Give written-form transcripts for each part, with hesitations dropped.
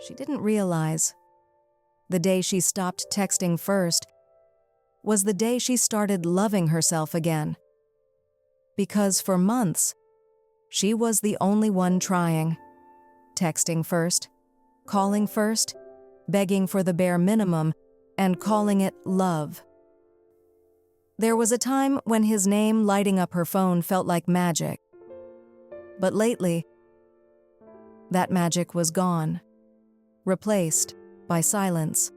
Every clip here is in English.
she didn't realize the day she stopped texting first was the day she started loving herself again. Because for months, she was the only one trying. Texting first, calling first, begging for the bare minimum, and calling it love. There was a time when his name lighting up her phone felt like magic. But lately, that magic was gone, replaced by silence.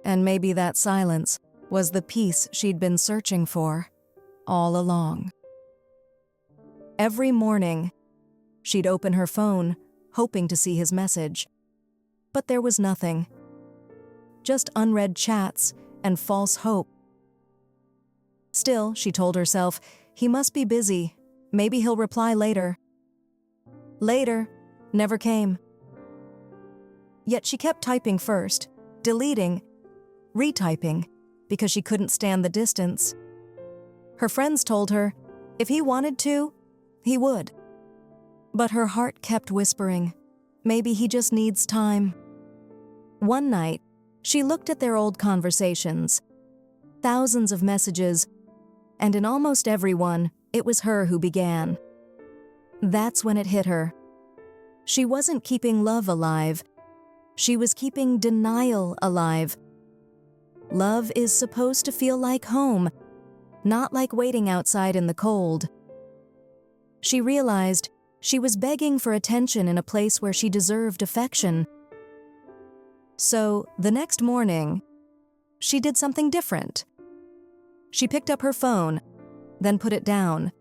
And maybe that silence was the peace she'd been searching for all along. Every morning, she'd open her phone, hoping to see his message. But there was nothing. Just unread chats and false hope. Still, she told herself, he must be busy. Maybe he'll reply later. Later never came. Yet she kept typing first, deleting, retyping, because she couldn't stand the distance. Her friends told her, if he wanted to, he would. But her heart kept whispering, maybe he just needs time. One night, she looked at their old conversations, thousands of messages, and in almost every one, it was her who began. That's when it hit her. She wasn't keeping love alive. She was keeping denial alive. Love is supposed to feel like home, not like waiting outside in the cold. She realized she was begging for attention in a place where she deserved affection. So, the next morning, she did something different. She picked up her phone, then put it down.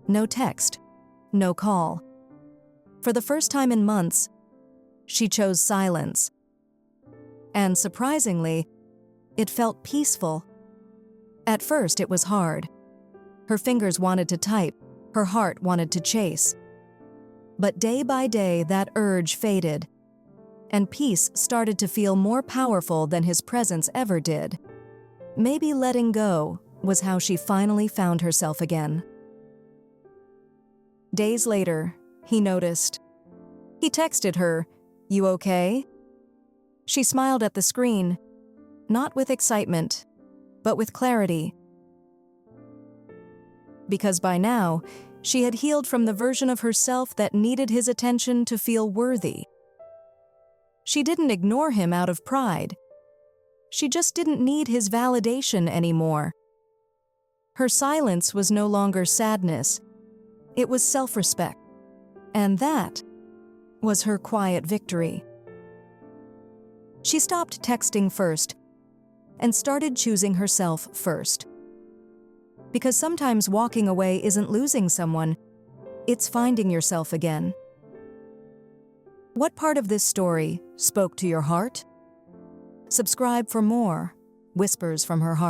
No text, no call. For the first time in months, she chose silence. And surprisingly, it felt peaceful. At first, it was hard. Her fingers wanted to type, her heart wanted to chase. But day by day, that urge faded, and peace started to feel more powerful than his presence ever did. Maybe letting go was how she finally found herself again. Days later, he noticed. He texted her, "You okay?" She smiled at the screen, not with excitement, but with clarity. Because by now, she had healed from the version of herself that needed his attention to feel worthy. She didn't ignore him out of pride. She just didn't need his validation anymore. Her silence was no longer sadness. It was self-respect. And that was her quiet victory. She stopped texting first and started choosing herself first. Because sometimes walking away isn't losing someone, it's finding yourself again. What part of this story spoke to your heart? Subscribe for more Whispers from Her Heart.